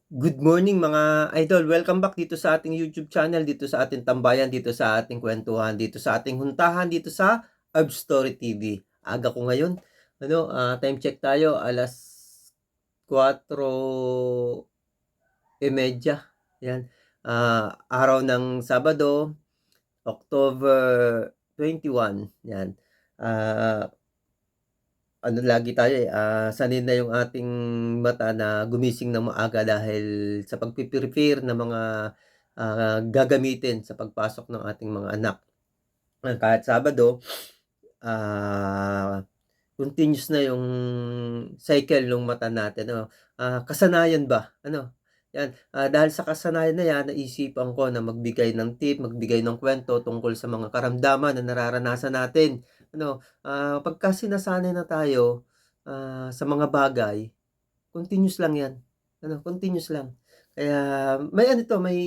Good morning mga idol. Welcome back dito sa ating YouTube channel, dito sa ating tambayan, dito sa ating kwentuhan, dito sa ating huntahan, dito sa Herb Story TV. Aga ko ngayon. Time check tayo, alas 4:30. Yan. Araw ng Sabado, October 21. Yan. Ah, lagi tayo sanay na yung ating mata na gumising ng maaga dahil sa pagpi-prepare ng mga gagamitin sa pagpasok ng ating mga anak. Kahit Sabado, ah, continuous na yung cycle ng mata natin, ano. Kasanayan ba, ano, 'yan. Dahil sa kasanayan na 'yan, naisipan ko na magbigay ng tip, magbigay ng kwento tungkol sa mga karamdaman na nararanasan natin, ano. Pagka sinasanay na tayo, sa mga bagay, continuous lang 'yan, ano, continuous lang. Kaya may ano 'to, may,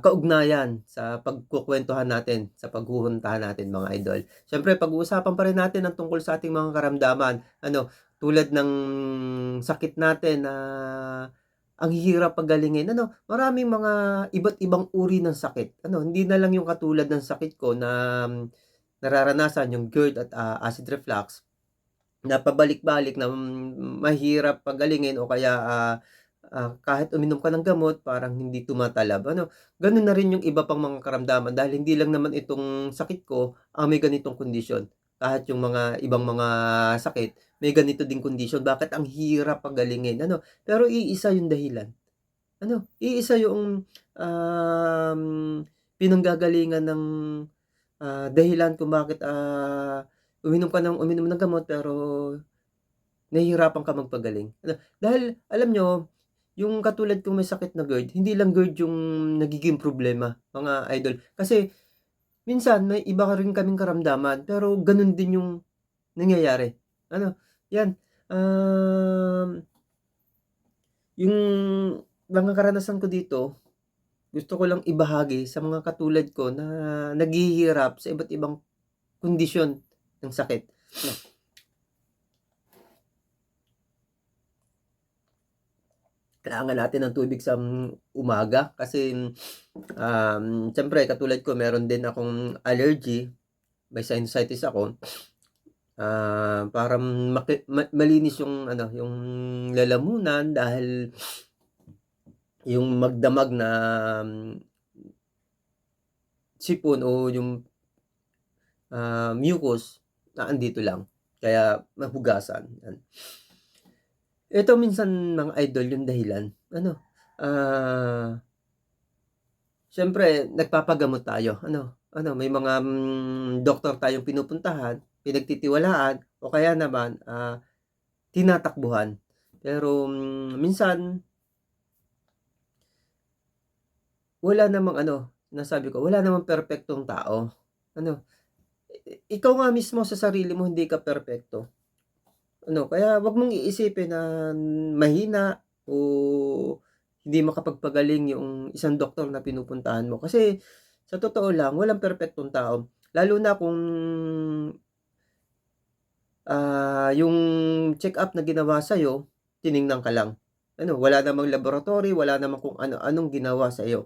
kaugnayan sa pagkukuwentuhan natin, sa paghuhuntahan natin mga idol. Siyempre pag-uusapan pa rin natin ang tungkol sa ating mga karamdaman, ano, tulad ng sakit natin na ang hirap pagalingin, ano, maraming mga iba't ibang uri ng sakit, ano, hindi na lang yung katulad ng sakit ko na nararanasan yung GERD at acid reflux. Na pabalik-balik na mahirap pagalingin o kaya, kahit uminom ka ng gamot parang hindi tumatalab ano. Gano'n na rin yung iba pang mga karamdaman dahil hindi lang naman itong sakit ko ang may ganitong kondisyon. Kahit yung mga ibang mga sakit may ganito ding kondisyon, bakit ang hirap pagalingin ano. Pero iisa yung dahilan, ano, iisa yung, pinanggagalingan ng dahilan kung bakit, uminom ng gamot pero nahihirapan ka magpagaling. Ano, dahil alam niyo, yung katulad kong may sakit na GERD, hindi lang GERD yung nagiging problema, mga idol. Kasi minsan may iba rin kaming karamdaman pero gano'n din yung nangyayari. Ano, 'yan, yung mga karanasan ko dito, gusto ko lang ibahagi sa mga katulad ko na naghihirap sa iba't ibang kondisyon ng sakit. Kailangan natin ng tubig sa umaga kasi, siyempre katulad ko meron din akong allergy, may sinusitis ako. Para malinis yung ano, yung lalamunan dahil yung magdamag na sipon o yung, mucus na andito lang, kaya mahugasan, yan. Ito minsan mga idol yung dahilan ano, siyempre nagpapagamot tayo ano may mga, doktor tayong pinupuntahan, pinagtitiwalaan o kaya naman, tinatakbuhan. Pero, minsan wala namang ano, sinasabi ko wala namang perpektong tao, ano. Ikaw nga mismo sa sarili mo hindi ka perpekto, ano, kaya wag mong iisipin na mahina o hindi makapagpagaling yung isang doktor na pinupuntahan mo. Kasi sa totoo lang walang perpektong tao, lalo na kung, yung check-up na ginawa sa'yo tiningnan ka lang. Ano, wala namang laboratory, wala namang kung ano-anong ginawa sa'yo.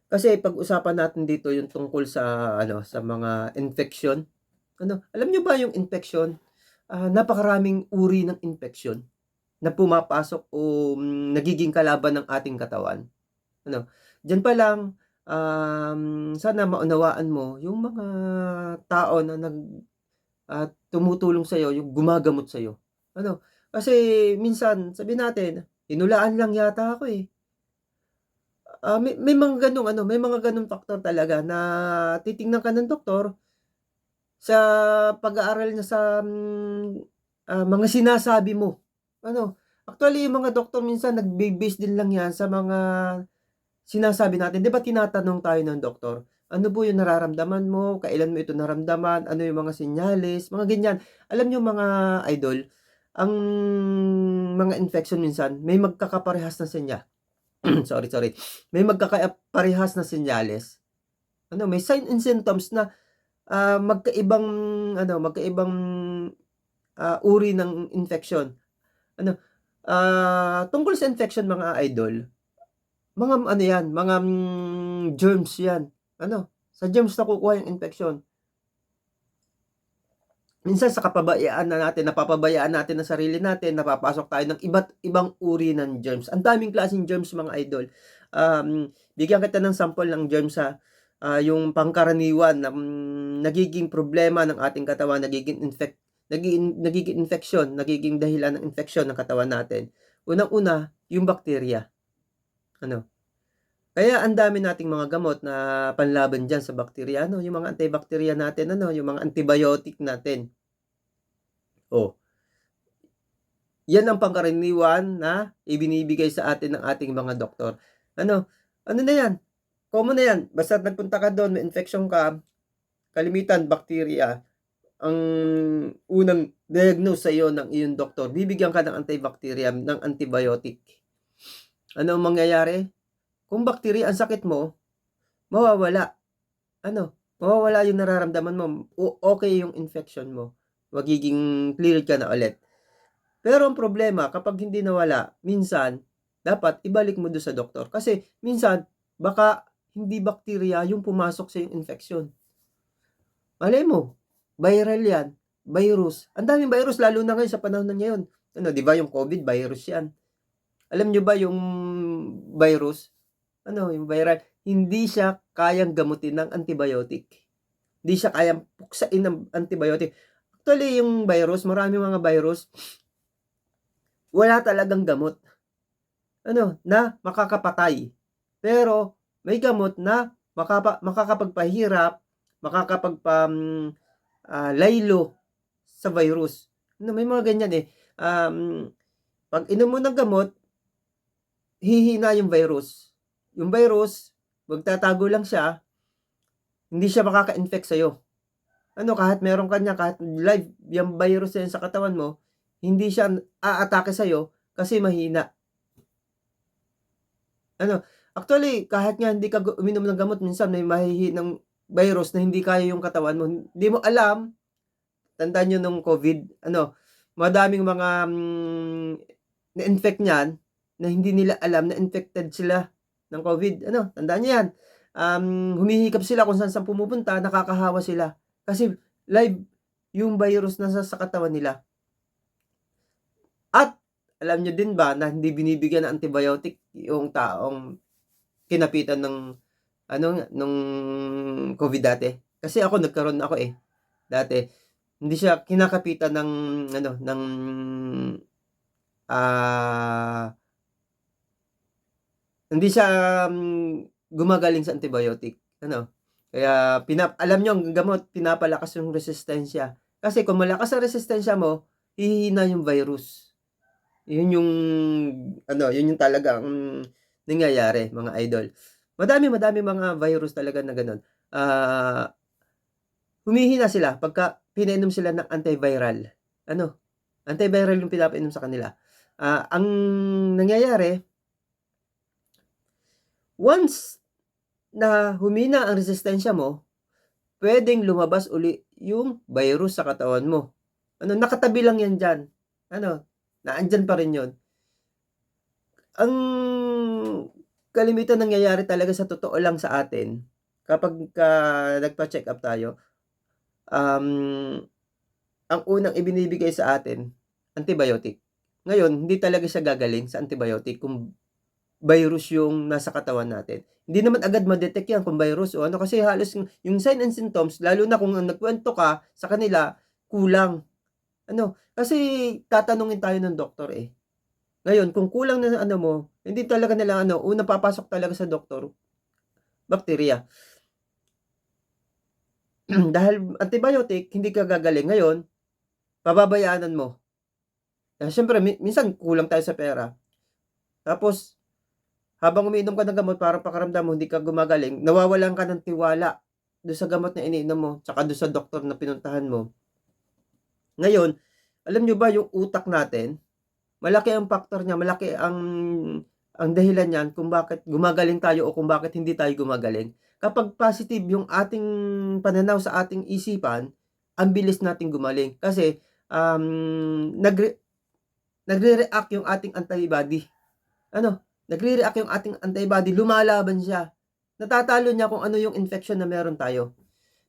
Kasi pag-usapan natin dito yung tungkol sa ano, sa mga infeksyon. Ano, alam niyo ba yung infeksyon, napakaraming uri ng infeksyon na pumapasok o nagiging kalaban ng ating katawan, ano. Diyan pa lang, sana maunawaan mo yung mga tao na tumutulong sa'yo, yung gumagamot sa'yo, ano. Kasi minsan sabihin natin, hinulaan lang yata ako, eh. May mga gano'ng ano, may mga gano'ng faktor talaga na titingnan ka ng doktor sa pag-aaral niya sa, mga sinasabi mo, ano. Actually, yung mga doktor minsan nagbe-base din lang 'yan sa mga sinasabi natin. 'Di ba tinatanong tayo ng doktor, "Ano po yung nararamdaman mo? Kailan mo ito naramdaman? Ano yung mga senyales?" Mga ganyan. Alam niyo mga idol, ang mga infection minsan may magkakaparehas na sorry, may magkakaparehas na senyales. Ano, may sign and symptoms na, magkaibang ano, magkaibang uri ng infection. Ano, tungkol sa infection mga idol, mga ano yan, mga germs yan. Ano, sa germs nakukuha yung infection. Minsan sa napapabayaan natin ang sarili natin, napapasok tayo ng iba't ibang uri ng germs. Ang daming klaseng germs mga idol. Bigyan kita ng sample ng germs yung pangkaraniwan na nagiging problema ng ating katawan, nagiging infection, nagiging dahilan ng infeksyon ng katawan natin. Unang-una, yung bakterya. Ano? Kaya ang dami nating mga gamot na panlaban diyan sa bakterya, yung mga antibacteria natin, yung mga antibiotic natin. Oh, yan ang pangkaraniwan na ibinibigay sa atin ng ating mga doktor. Ano na yan, common na yan, basta nagpunta ka doon, may infection ka, kalimitan bakterya, ang unang diagnose sa'yo ng iyong doktor, bibigyan ka ng antibacterial, ng antibiotic. Ano ang mangyayari? Kung bakterya ang sakit mo, mawawala. Mawawala yung nararamdaman mo. Okay yung infection mo. Magiging cleared ka na ulit. Pero ang problema, kapag hindi nawala, minsan, dapat ibalik mo doon sa doktor. Kasi minsan, baka hindi bakterya yung pumasok sa yung infection. Malay mo, viral yan, virus. Ang daming virus, lalo na ngayon sa panahon na ngayon. Di ba yung COVID, virus yan. Alam nyo ba yung virus? Yung viral, hindi siya kayang gamutin ng antibiotic. Hindi siya kayang puksain ng antibiotic. Actually, yung virus, marami mga virus, wala talagang gamot. Na makakapatay. Pero, may gamot na makakapagpahirap, laylo sa virus. May mga ganyan eh. Pag inom mo ng gamot, hihina yung virus. Yung virus, magtatago lang siya, hindi siya makaka-infect sa'yo. Kahit meron kanya, kahit live yung virus yan sa katawan mo, hindi siya aatake sa'yo kasi mahina. Actually, kahit nga hindi ka uminom ng gamot, minsan may mahihinang virus na hindi kaya yung katawan mo. Hindi mo alam, tandaan nyo nung COVID, madaming mga na-infect niyan, na hindi nila alam na infected sila ng COVID. Tandaan nyo yan. Humihikap sila kung saan pumupunta, nakakahawa sila. Kasi live yung virus na sa katawan nila. At alam nyo din ba na hindi binibigyan ng antibiotic yung taong kinapitan ng nung COVID dati? Kasi ako nagkaroon ako dati. Hindi siya kinakapitan ng hindi siya gumagaling sa antibiotic. Kaya alam nyo, ang gamot, pinapalakas yung resistensya. Kasi kung malakas ang resistensya mo, hihina yung virus. Yun yung talagang nangyayari, mga idol. Madami mga virus talaga na ganun. Humihina sila pagka pinainom sila ng antiviral. Antiviral yung pinapainom sa kanila. Ang nangyayari, once na humina ang resistensya mo, pwedeng lumabas uli yung virus sa katawan mo. Nakatabi lang yan dyan. Naandyan pa rin yun. Ang kalimitan nangyayari talaga sa totoo lang sa atin, kapag nagpa-check up tayo, ang unang ibinibigay sa atin, antibiotic. Ngayon, hindi talaga siya gagaling sa antibiotic kung virus yung nasa katawan natin. Hindi naman agad ma-detect yan kung virus o kasi halos yung sign and symptoms, lalo na kung nagkwento ka sa kanila, kulang. Kasi tatanungin tayo ng doktor Ngayon, kung kulang na mo, hindi talaga nila unang papasok talaga sa doktor, bakterya. Dahil antibiotic, hindi ka gagaling. Ngayon, pababayaanan mo. Siyempre, minsan kulang tayo sa pera. Tapos, habang umiinom ka ng gamot, parang pakaramdam mo, hindi ka gumagaling, nawawalan ka ng tiwala doon sa gamot na iniinom mo, tsaka doon sa doktor na pinuntahan mo. Ngayon, alam nyo ba yung utak natin, malaki ang factor niya, malaki ang dahilan niyan kung bakit gumagaling tayo o kung bakit hindi tayo gumagaling. Kapag positive yung ating pananaw sa ating isipan, ang bilis nating gumaling. Kasi nagre-react yung ating antibody. Nagre-react yung ating antibody, lumalaban siya. Natatalo niya kung ano yung infection na meron tayo.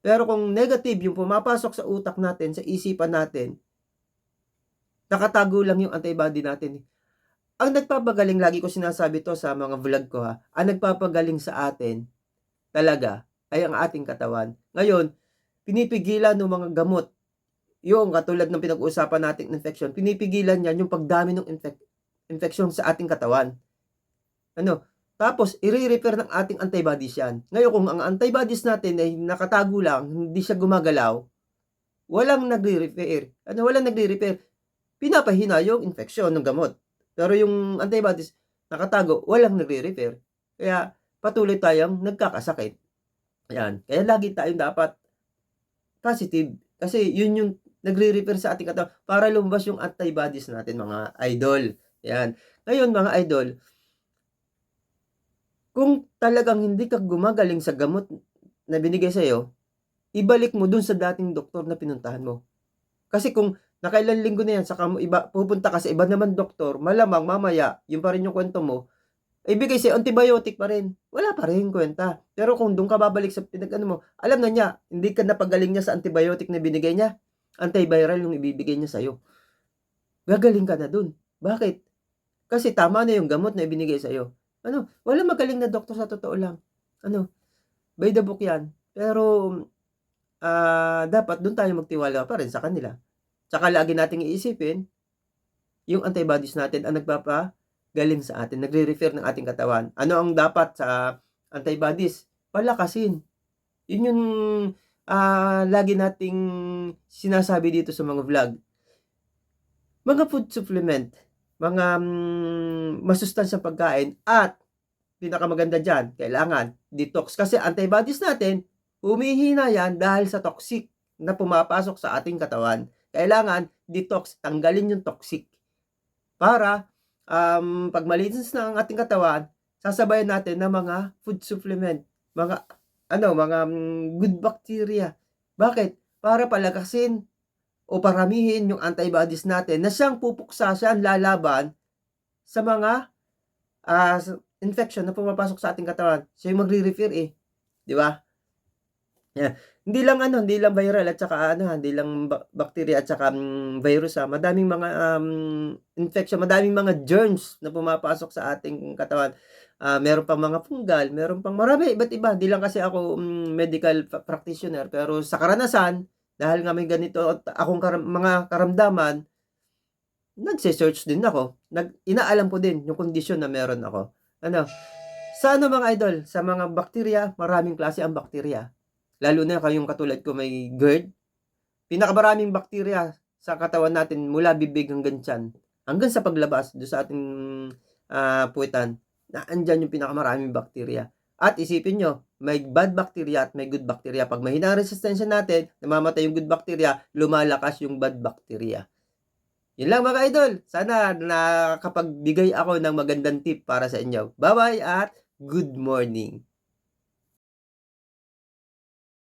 Pero kung negative yung pumapasok sa utak natin, sa isipan natin, nakatago lang yung antibody natin. Ang nagpapagaling, lagi ko sinasabi to sa mga vlog ko ang nagpapagaling sa atin talaga ay ang ating katawan. Ngayon, pinipigilan ng mga gamot, yung katulad ng pinag-uusapan nating infection, pinipigilan yan yung pagdami ng infection sa ating katawan. Tapos, i-repair ng ating antibodies yan. Ngayon, kung ang antibodies natin ay nakatago lang, hindi siya gumagalaw, walang nagre-repair. Walang nagre-repair. Pinapahina yung infection ng gamot. Pero yung antibodies, nakatago, walang nagre-repair. Kaya, patuloy tayong nagkakasakit. Ayan. Kaya lagi tayong dapat positive. Kasi yun yung nagre-repair sa ating katawan para lumabas yung antibodies natin, mga idol. Ayan. Ngayon, mga idol, kung talagang hindi ka gumagaling sa gamot na binigay sa'yo, ibalik mo dun sa dating doktor na pinuntahan mo. Kasi kung nakailang linggo na yan, saka mo pupunta ka sa iba naman doktor, malamang mamaya, yung pa rin yung kwento mo, ibigay sa'yo, antibiotic pa rin. Wala pa rin kwenta. Pero kung doon ka babalik sa mo, alam na niya, hindi ka napagaling niya sa antibiotic na binigay niya. Antiviral yung ibibigay niya sa'yo. Gagaling ka na dun. Bakit? Kasi tama na yung gamot na ibinigay sa'yo. Wala magaling na doktor sa totoo lang. By the book yan. Pero, dapat doon tayo magtiwala pa rin sa kanila. Tsaka lagi nating iisipin, yung antibodies natin ang nagpapagaling sa atin, nagre-refer ng ating katawan. Ano ang dapat sa antibodies? Palakasin. Yun yung lagi nating sinasabi dito sa mga vlog. Mga food supplement, mga masustansyang pagkain, at pinakamaganda dyan, kailangan detox. Kasi antibodies natin, humihina yan dahil sa toxic na pumapasok sa ating katawan. Kailangan detox, tanggalin yung toxic. Para pag malinis na ang ating katawan, sasabayan natin ng mga food supplement, mga good bacteria. Bakit? Para palakasin o paramihin yung antibodies natin na siyang pupuksa, siyang lalaban sa mga infection na pumapasok sa ating katawan. Siya yung magre-refer di ba? Yeah. Hindi lang viral at saka hindi lang bacteria at saka virus madaming mga infection, madaming mga germs na pumapasok sa ating katawan. Meron pang mga fungal, meron pang marami, iba't iba. Hindi lang kasi ako medical practitioner, pero sa karanasan, dahil nga may ganito akong mga karamdaman, nagse-search din ako. Inaalam ko din yung kondisyon na meron ako. Sa mga idol, sa mga bakterya, maraming klase ang bakterya. Lalo na kayong katulad ko may GERD. Pinakamaraming bakterya sa katawan natin mula bibig hanggang tiyan, hanggang sa paglabas do sa ating puwitan, na andyan yung pinakamaraming bakterya. At isipin nyo, may bad bacteria at may good bacteria. Pag mahina ang resistensya natin, namamatay yung good bacteria, lumalakas yung bad bacteria. Yun lang mga idol. Sana nakapagbigay ako ng magandang tip para sa inyo. Bye-bye at good morning.